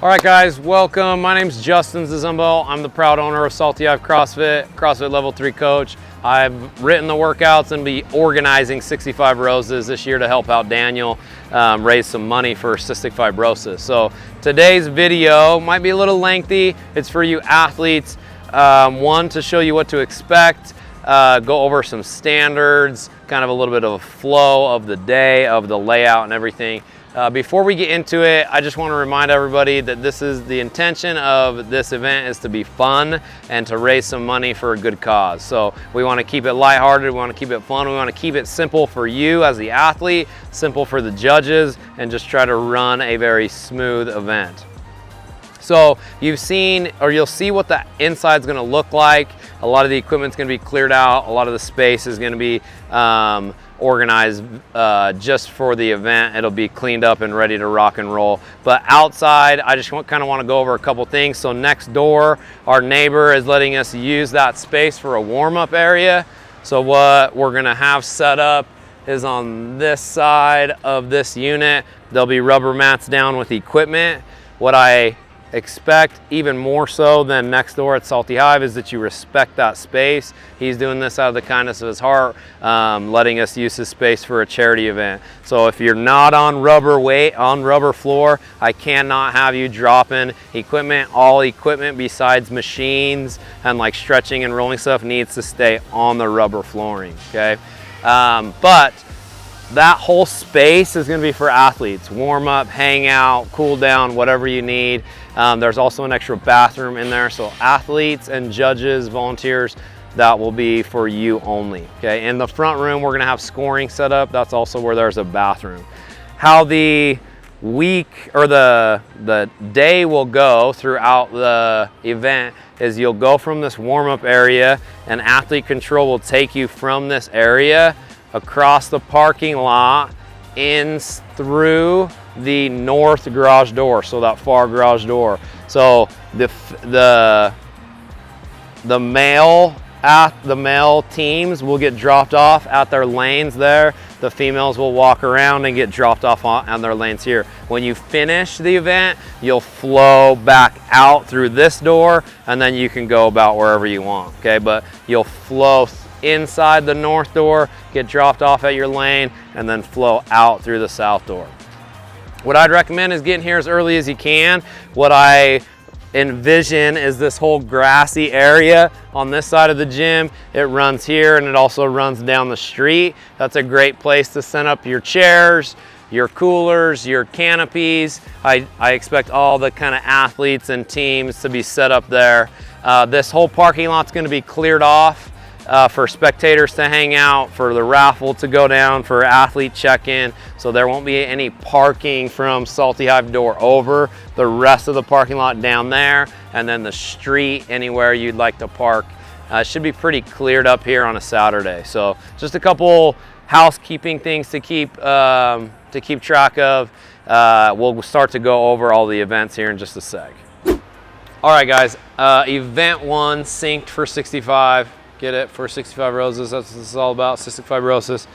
All right, guys, welcome. My name's Justin Zazumbo. I'm the proud owner of Salty Hive CrossFit, CrossFit Level 3 coach. I've written the workouts and be organizing 65 Roses this year to help out Daniel raise some money for cystic fibrosis. So today's video might be a little lengthy. It's for you athletes. One, to show you what to expect, go over some standards, kind of a little bit of a flow of the day, of the layout and everything. Before we get into it, I just want to remind everybody that this is the intention of this event is to be fun and to raise some money for a good cause. So we want to keep it lighthearted, we want to keep it fun, we want to keep it simple for you as the athlete, simple for the judges, and just try to run a very smooth event. So you've seen, or you'll see what the inside's gonna look like. A lot of the equipment's gonna be cleared out. A lot of the space is gonna be organized just for the event. It'll be cleaned up and ready to rock and roll. But outside, I just kind of want to go over a couple things. So next door, our neighbor is letting us use that space for a warm-up area. So what we're gonna have set up is on this side of this unit, there'll be rubber mats down with equipment. What I expect even more so than next door at Salty Hive is that you respect that space. He's doing this out of the kindness of his heart, letting us use his space for a charity event. So if you're not on rubber floor, I cannot have you dropping equipment. All equipment besides machines and like stretching and rolling stuff needs to stay on the rubber flooring, okay? But that whole space is going to be for athletes. Warm up, hang out, cool down, whatever you need. There's also an extra bathroom in there. So athletes and judges, volunteers, that will be for you only. Okay. In the front room, we're going to have scoring set up. That's also where there's a bathroom. How the week or the day will go throughout the event is you'll go from this warm-up area, and athlete control will take you from this area across the parking lot in through the north garage door, so that far garage door. So the male teams will get dropped off at their lanes there. The females will walk around and get dropped off on their lanes here. When you finish the event, you'll flow back out through this door, and then you can go about wherever you want, okay? But you'll flow inside the north door, get dropped off at your lane, and then flow out through the south door. What I'd recommend is getting here as early as you can. What I envision is this whole grassy area on this side of the gym. It runs here and it also runs down the street. That's a great place to set up your chairs, your coolers, your canopies. I expect all the kind of athletes and teams to be set up there. This whole parking lot's going to be cleared off for spectators to hang out, for the raffle to go down, for athlete check-in. So there won't be any parking from Salty Hive door over. The rest of the parking lot down there, and then the street anywhere you'd like to park. Should be pretty cleared up here on a Saturday. So just a couple housekeeping things to keep track of. We'll start to go over all the events here in just a sec. All right, guys, event one synced for 65. Get it? For 65 Roses, that's what this is all about, cystic fibrosis.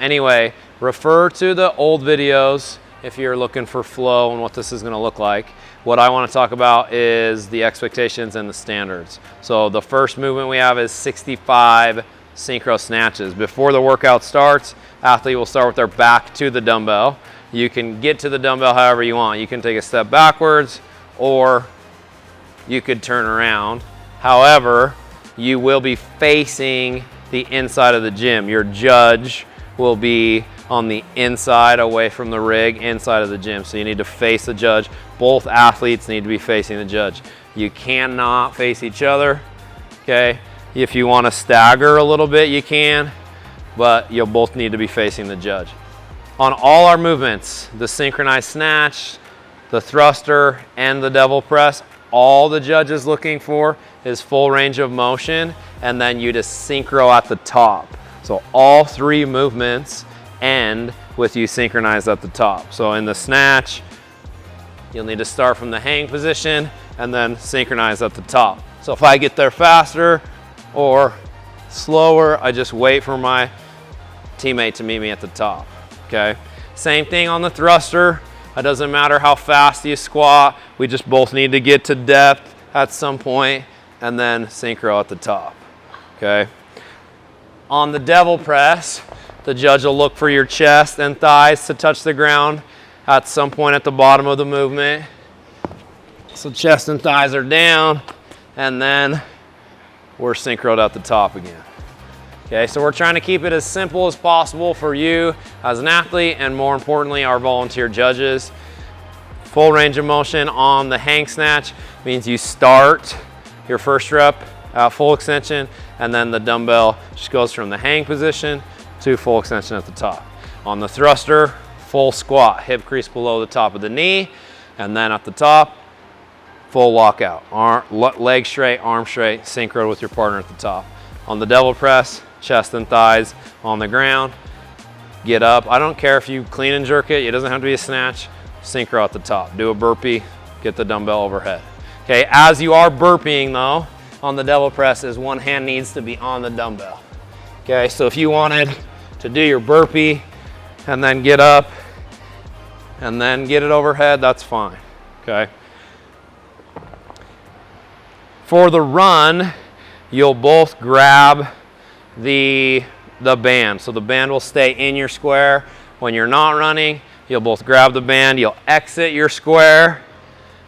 Anyway, refer to the old videos if you're looking for flow and what this is gonna look like. What I wanna talk about is the expectations and the standards. So the first movement we have is 65 synchro snatches. Before the workout starts, athlete will start with their back to the dumbbell. You can get to the dumbbell however you want. You can take a step backwards, or you could turn around. However, you will be facing the inside of the gym. Your judge will be on the inside, away from the rig, inside of the gym. So you need to face the judge. Both athletes need to be facing the judge. You cannot face each other, okay? If you want to stagger a little bit, you can, but you'll both need to be facing the judge. On all our movements, the synchronized snatch, the thruster, and the devil press, all the judge is looking for is full range of motion, and then you just synchro at the top. So all three movements end with you synchronized at the top. So in the snatch, you'll need to start from the hang position and then synchronize at the top. So if I get there faster or slower, I just wait for my teammate to meet me at the top, okay? Same thing on the thruster. It doesn't matter how fast you squat. We just both need to get to depth at some point, and then synchro at the top, okay? On the devil press, the judge will look for your chest and thighs to touch the ground at some point at the bottom of the movement. So chest and thighs are down, and then we're synchroed at the top again. Okay, so we're trying to keep it as simple as possible for you as an athlete, and more importantly, our volunteer judges. Full range of motion on the hang snatch means you start your first rep at full extension, and then the dumbbell just goes from the hang position to full extension at the top. On the thruster, full squat, hip crease below the top of the knee, and then at the top, full lockout. Leg straight, arm straight, synchro with your partner at the top. On the devil press, chest and thighs on the ground, get up. I don't care if you clean and jerk it, it doesn't have to be a snatch, synchro at the top. Do a burpee, get the dumbbell overhead. Okay, as you are burping though, on the devil press is one hand needs to be on the dumbbell. Okay, so if you wanted to do your burpee and then get up and then get it overhead, that's fine, okay? For the run, you'll both grab the band. So the band will stay in your square. When you're not running, you'll both grab the band, you'll exit your square,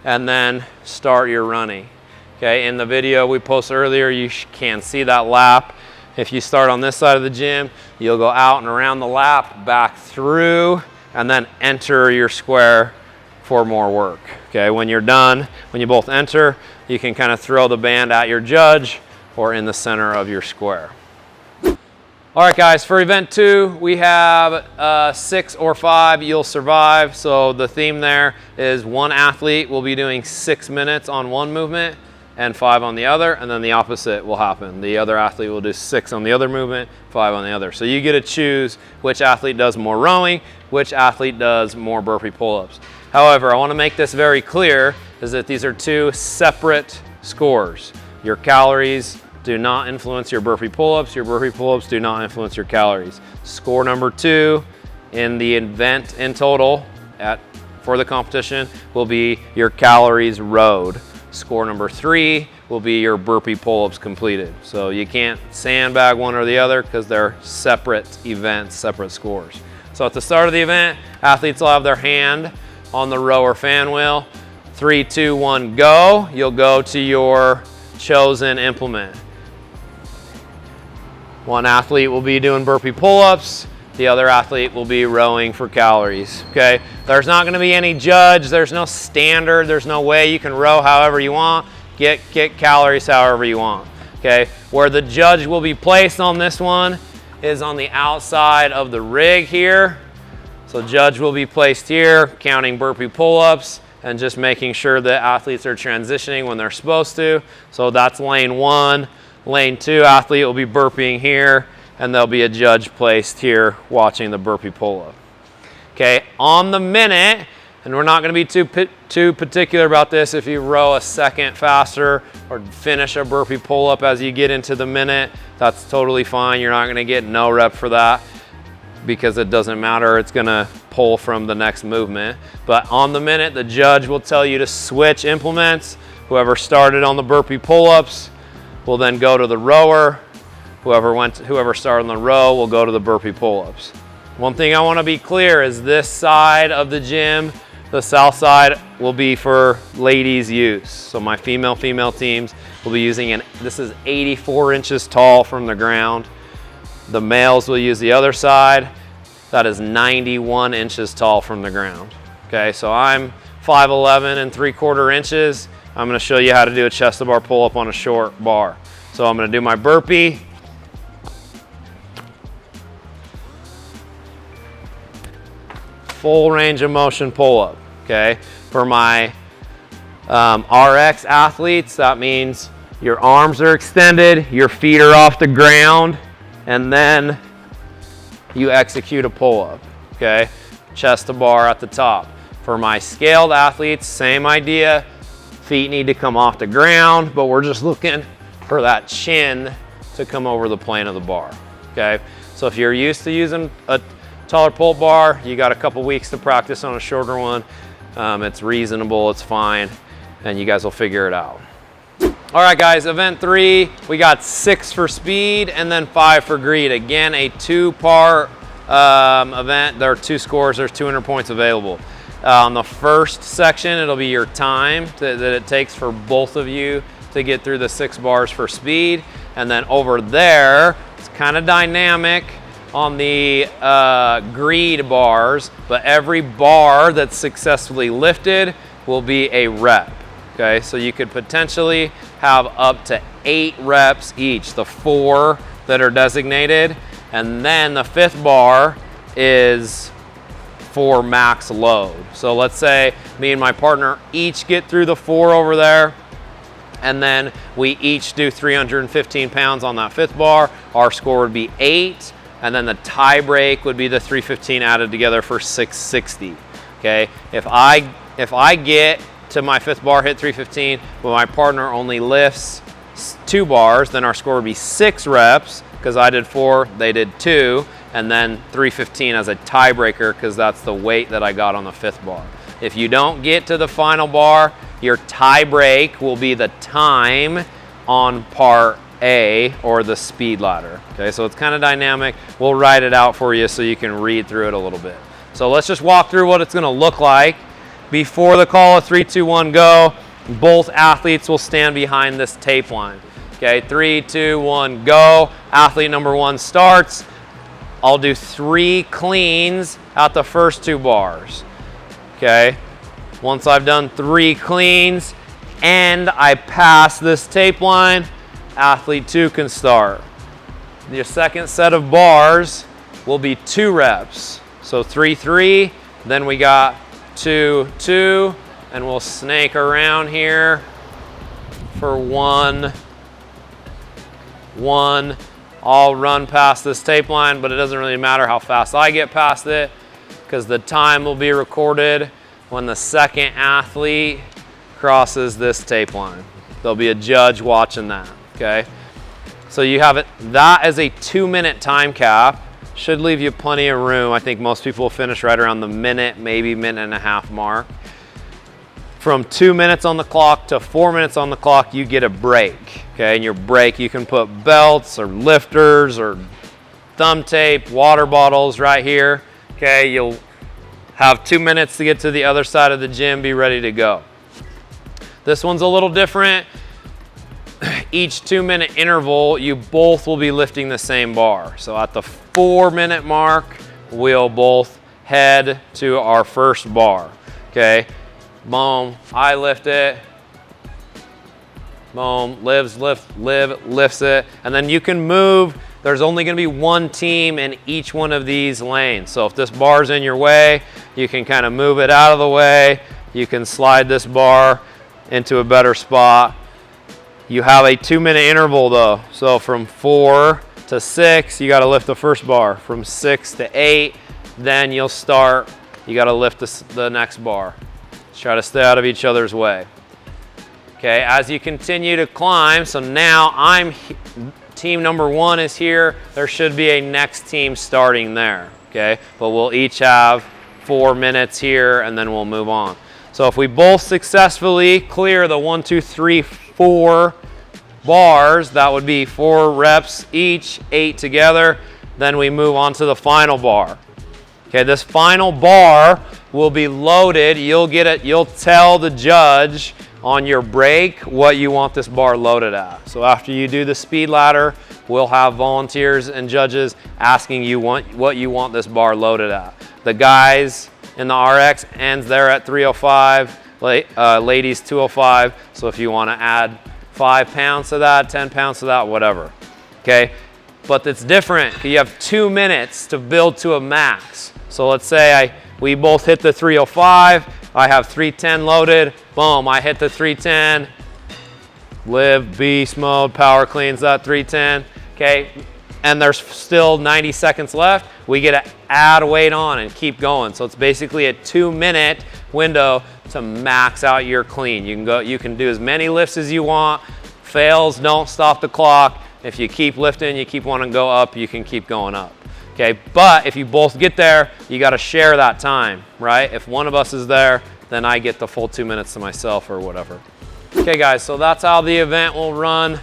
and then start your running. Okay, in the video we posted earlier, you can see that lap. If you start on this side of the gym, you'll go out and around the lap, back through, and then enter your square for more work. Okay, when you're done, when you both enter, you can kind of throw the band at your judge or in the center of your square. All right, guys, for event 2, we have 6 or 5, you'll survive. So the theme there is one athlete will be doing 6 minutes on one movement and 5 on the other, and then the opposite will happen. The other athlete will do 6 on the other movement, 5 on the other. So you get to choose which athlete does more rowing, which athlete does more burpee pull-ups. However, I want to make this very clear is that these are 2 separate scores. Your calories do not influence your burpee pull-ups. Your burpee pull-ups do not influence your calories. Score number 2 in the event in total for the competition will be your calories rowed. Score number 3 will be your burpee pull-ups completed. So you can't sandbag one or the other because they're separate events, separate scores. So at the start of the event, athletes will have their hand on the rower fan wheel. 3, 2, 1, go. You'll go to your chosen implement. One athlete will be doing burpee pull-ups. The other athlete will be rowing for calories, okay? There's not gonna be any judge. There's no standard. There's no way you can row however you want, get calories however you want, okay? Where the judge will be placed on this one is on the outside of the rig here. So judge will be placed here, counting burpee pull-ups and just making sure that athletes are transitioning when they're supposed to. So that's lane 1. Lane 2, athlete will be burping here, and there'll be a judge placed here watching the burpee pull-up. Okay, on the minute, and we're not gonna be too particular about this if you row a second faster or finish a burpee pull-up as you get into the minute, that's totally fine. You're not gonna get no rep for that because it doesn't matter, it's gonna pull from the next movement. But on the minute, the judge will tell you to switch implements. Whoever started on the burpee pull-ups will then go to the rower. Whoever started on the row will go to the burpee pull-ups. One thing I want to be clear is this side of the gym, the south side, will be for ladies' use. So my female teams will be using this is 84 inches tall from the ground. The males will use the other side. That is 91 inches tall from the ground. Okay, so I'm 5'11 3/4 inches. I'm gonna show you how to do a chest to bar pull-up on a short bar. So I'm gonna do my burpee. Full range of motion pull-up, okay? For my RX athletes, that means your arms are extended, your feet are off the ground, and then you execute a pull-up, okay? Chest to bar at the top. For my scaled athletes, same idea. Feet need to come off the ground, but we're just looking for that chin to come over the plane of the bar, okay? So if you're used to using taller pull bar, you got a couple weeks to practice on a shorter one. It's reasonable, it's fine, and you guys will figure it out. All right, guys, event 3, we got 6 for speed and then 5 for greed. Again, a 2-part event. There are 2 scores, there's 200 points available. On the first section, it'll be your time that it takes for both of you to get through the 6 bars for speed. And then over there, it's kind of dynamic on the greed bars, but every bar that's successfully lifted will be a rep. Okay, so you could potentially have up to 8 reps each, the 4 that are designated, and then the 5th bar is for max load. So let's say me and my partner each get through the 4 over there, and then we each do 315 pounds on that 5th bar. Our score would be 8, and then the tie break would be the 315 added together for 660. Okay, if I get to my 5th bar, hit 315, but my partner only lifts 2 bars, then our score would be 6 reps, because I did 4, they did 2, and then 315 as a tiebreaker, because that's the weight that I got on the 5th bar. If you don't get to the final bar, your tie break will be the time on part A, or the speed ladder. Okay, so it's kind of dynamic. We'll write it out for you so you can read through it a little bit. So let's just walk through what it's gonna look like. Before the call of 3, 2, 1, go, both athletes will stand behind this tape line. Okay, 3, 2, 1, go. Athlete number 1 starts. I'll do 3 cleans at the first 2 bars. Okay, once I've done 3 cleans and I pass this tape line, athlete 2 can start. Your second set of bars will be 2 reps. So 3, 3, then we got 2, 2, and we'll snake around here for 1, 1. I'll run past this tape line, but it doesn't really matter how fast I get past it, because the time will be recorded when the second athlete crosses this tape line. There'll be a judge watching that, okay? So you have it, that is a 2-minute time cap. Should leave you plenty of room. I think most people will finish right around the minute, maybe minute and a half mark. From 2 minutes on the clock to 4 minutes on the clock, you get a break. Okay, and your break, you can put belts or lifters or thumb tape, water bottles right here. Okay, you'll have 2 minutes to get to the other side of the gym, be ready to go. This one's a little different. Each 2-minute interval, you both will be lifting the same bar. So at the 4-minute mark, we'll both head to our first bar. Okay, boom, I lift it. Boom, Liv lifts it. And then you can move. There's only gonna be 1 team in each one of these lanes. So if this bar's in your way, you can kind of move it out of the way. You can slide this bar into a better spot. You have a 2-minute interval though. So from 4 to 6, you gotta lift the first bar. From 6 to 8, then you'll start, you gotta lift the next bar. Just try to stay out of each other's way. Okay, as you continue to climb, so now team number 1 is here. There should be a next team starting there, okay? But we'll each have 4 minutes here and then we'll move on. So if we both successfully clear the 1, 2, 3, 4 bars, that would be 4 reps each, 8 together. Then we move on to the final bar. Okay, this final bar will be loaded. You'll get it, you'll tell the judge on your break what you want this bar loaded at. So after you do the speed ladder, we'll have volunteers and judges asking you what you want this bar loaded at. The guys in the RX ends there at 305, ladies 205. So if you want to add 5 pounds to that, 10 pounds to that, whatever. Okay, but it's different. You have 2 minutes to build to a max. So let's say we both hit the 305. I have 310 loaded. Boom, I hit the 310. Live beast mode, power cleans that 310. Okay, and there's still 90 seconds left. We get to add weight on and keep going. So it's basically a 2-minute window to max out your clean. You can do as many lifts as you want. Fails, don't stop the clock. If you keep lifting, you keep wanting to go up, you can keep going up. Okay, but if you both get there, you got to share that time, right? If one of us is there, then I get the full 2 minutes to myself or whatever. Okay guys, so that's how the event will run.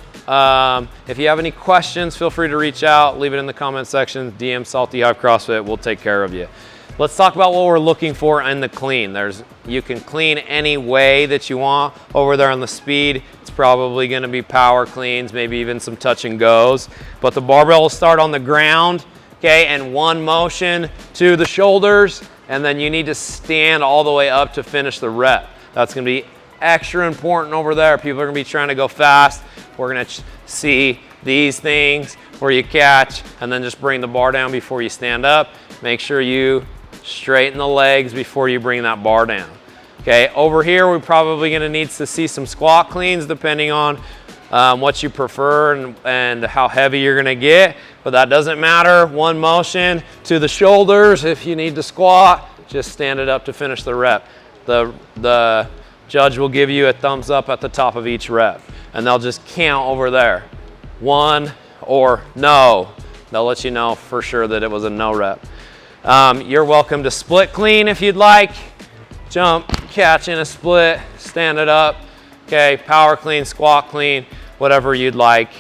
If you have any questions, feel free to reach out, leave it in the comment section, DM Salty Hive CrossFit, we'll take care of you. Let's talk about what we're looking for in the clean. You can clean any way that you want. Over there on the speed, it's probably gonna be power cleans, maybe even some touch and goes. But the barbell will start on the ground, okay, and one motion to the shoulders, and then you need to stand all the way up to finish the rep. That's gonna be extra important over there. People are gonna be trying to go fast. We're gonna see these things where you catch and then just bring the bar down before you stand up. Make sure you straighten the legs before you bring that bar down. Okay, over here we're probably gonna need to see some squat cleans depending on what you prefer and how heavy you're gonna get, but that doesn't matter. One motion to the shoulders. If you need to squat, just stand it up to finish the rep. The judge will give you a thumbs up at the top of each rep, and they'll just count over there. 1 or no. They'll let you know for sure that it was a no rep. You're welcome to split clean if you'd like. Jump, catch in a split, stand it up. Okay, power clean, squat clean, whatever you'd like.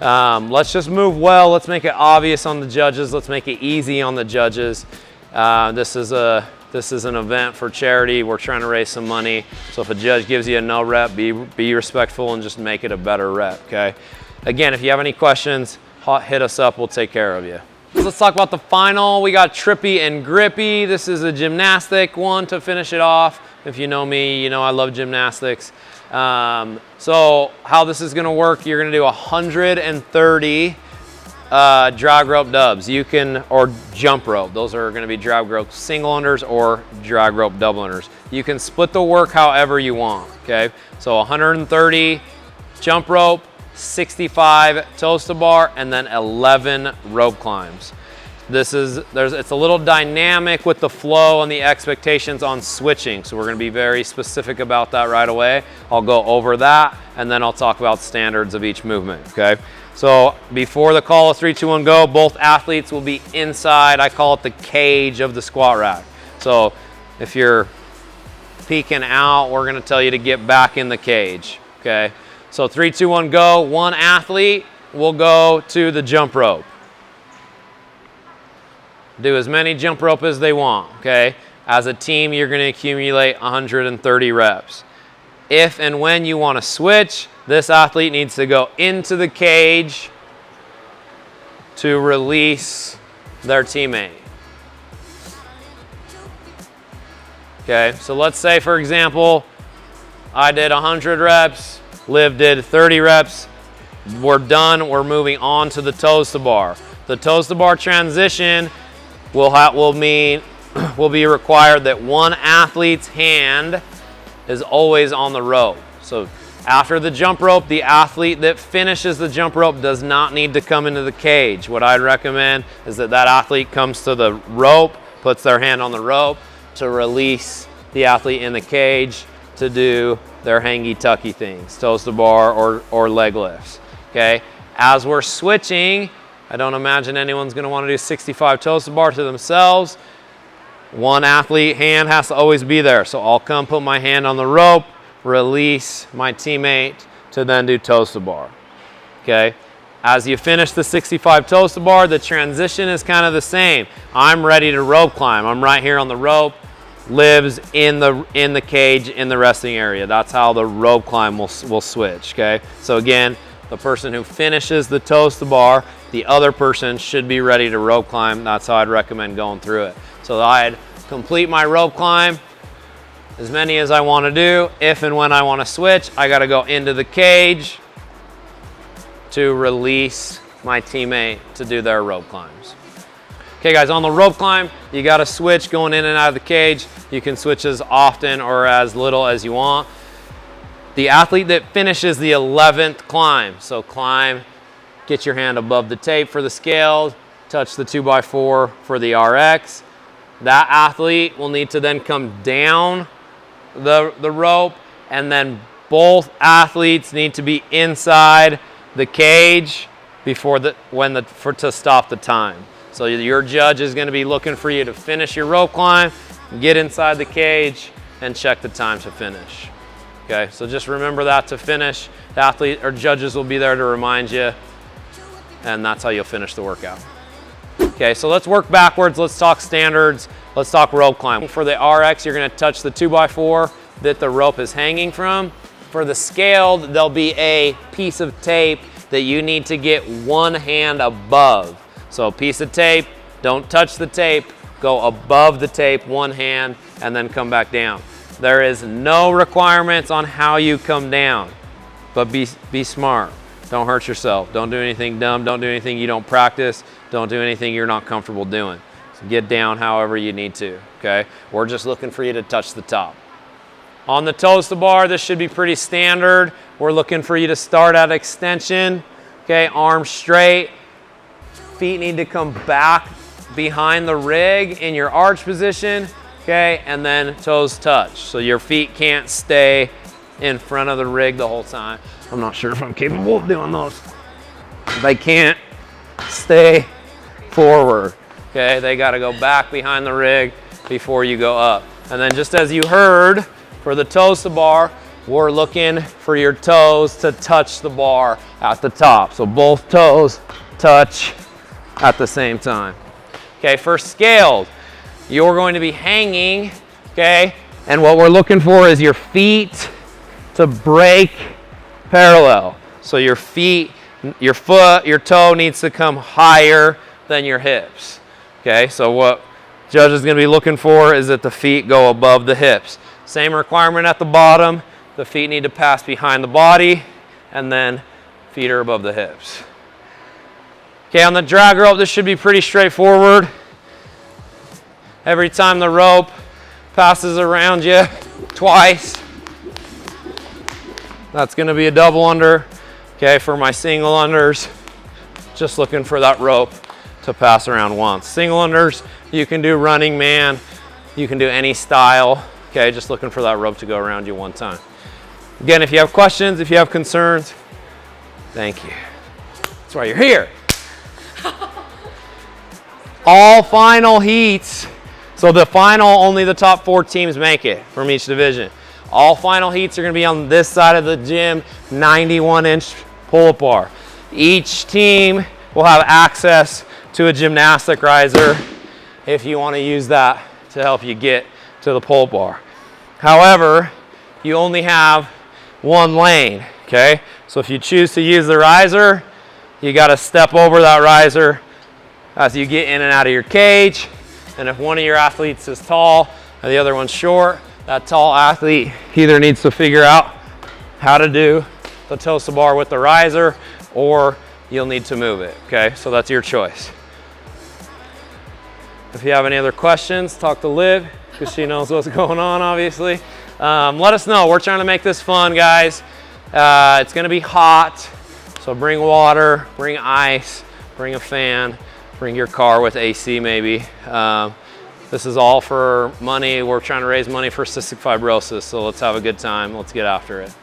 Let's just move well. Let's make it obvious on the judges. Let's make it easy on the judges. This is an event for charity. We're trying to raise some money. So if a judge gives you a no rep, be respectful and just make it a better rep, okay? Again, if you have any questions, hit us up. We'll take care of you. So let's talk about the final. We got trippy and grippy. This is a gymnastic one to finish it off. If you know me, you know I love gymnastics. So how this is gonna work, you're gonna do 130 drag rope dubs. Or jump rope. Those are gonna be drag rope single unders or drag rope double unders. You can split the work however you want, okay? So 130 jump rope, 65 toes to bar, and then 11 rope climbs. It's a little dynamic with the flow and the expectations on switching. So we're gonna be very specific about that right away. I'll go over that, and then I'll talk about standards of each movement, okay? So before the call of 3, 2, 1, go, both athletes will be inside. I call it the cage of the squat rack. So if you're peeking out, we're gonna tell you to get back in the cage, okay? So 3, 2, 1, go. One athlete will go to the jump rope. Do as many jump rope as they want, okay? As a team, you're gonna accumulate 130 reps. If and when you wanna switch, this athlete needs to go into the cage to release their teammate. Okay, so let's say, for example, I did 100 reps, Liv did 30 reps. We're done, we're moving on to the toes to bar. The toes to bar transition will be required that one athlete's hand is always on the rope. So after the jump rope, the athlete that finishes the jump rope does not need to come into the cage. What I'd recommend is that athlete comes to the rope, puts their hand on the rope to release the athlete in the cage to do their hangy tucky things, toes to bar or leg lifts, okay? As we're switching, I don't imagine anyone's gonna wanna do 65 toes to bar to themselves. One athlete hand has to always be there. So I'll come put my hand on the rope, release my teammate to then do toes to bar, okay? As you finish the 65 toes to bar, the transition is kind of the same. I'm ready to rope climb. I'm right here on the rope. Liv's in the cage in the resting area. That's how the rope climb will switch, okay? So again, the person who finishes the toes to bar, the other person should be ready to rope climb. That's how I'd recommend going through it. So I'd complete my rope climb, as many as I want to do. If and when I want to switch, I got to go into the cage to release my teammate to do their rope climbs. Okay guys, on the rope climb, you got to switch going in and out of the cage. You can switch as often or as little as you want. The athlete that finishes the 11th climb, so climb, get your hand above the tape for the scale, touch the 2x4 for the RX. That athlete will need to then come down the rope, and then both athletes need to be inside the cage before to stop the time. So your judge is gonna be looking for you to finish your rope climb, get inside the cage, and check the time to finish. Okay, so just remember that to finish. The athlete or judges will be there to remind you, and that's how you'll finish the workout. Okay, so let's work backwards. Let's talk standards. Let's talk rope climb. For the RX, you're gonna touch the 2x4 that the rope is hanging from. For the scaled, there'll be a piece of tape that you need to get one hand above. So a piece of tape, don't touch the tape, go above the tape, one hand, and then come back down. There is no requirements on how you come down, but be smart. Don't hurt yourself. Don't do anything dumb. Don't do anything you don't practice. Don't do anything you're not comfortable doing. So get down however you need to, okay? We're just looking for you to touch the top. On the toes to bar, this should be pretty standard. We're looking for you to start at extension, okay? Arms straight. Feet need to come back behind the rig in your arch position, okay? And then toes touch. So your feet can't stay in front of the rig the whole time. I'm not sure if I'm capable of doing those. They can't stay forward, okay? They gotta go back behind the rig before you go up. And then just as you heard, for the toes to bar, we're looking for your toes to touch the bar at the top. So both toes touch at the same time. Okay, for scaled, you're going to be hanging, okay? And what we're looking for is your feet to break parallel. So your feet, your foot, your toe needs to come higher than your hips. Okay, so what judge is gonna be looking for is that the feet go above the hips. Same requirement at the bottom. The feet need to pass behind the body, and then feet are above the hips. Okay, on the drag rope, this should be pretty straightforward. Every time the rope passes around you twice, that's gonna be a double under. Okay, for my single unders, just looking for that rope to pass around once. Single unders, you can do running man, you can do any style. Okay, just looking for that rope to go around you one time. Again, if you have questions, if you have concerns, thank you. That's why you're here. All final heats, so the final, only the top 4 teams make it from each division. All final heats are gonna be on this side of the gym, 91-inch pull-up bar. Each team will have access to a gymnastic riser if you wanna use that to help you get to the pull-up bar. However, you only have one lane, okay? So if you choose to use the riser, you gotta step over that riser as you get in and out of your cage. And if one of your athletes is tall and the other one's short, that tall athlete either needs to figure out how to do the toes to bar with the riser, or you'll need to move it, okay? So that's your choice. If you have any other questions, talk to Liv, because she knows what's going on, obviously. Let us know. We're trying to make this fun, guys. It's gonna be hot, so bring water, bring ice, bring a fan, bring your car with AC maybe. This is all for money. We're trying to raise money for cystic fibrosis, so let's have a good time. Let's get after it.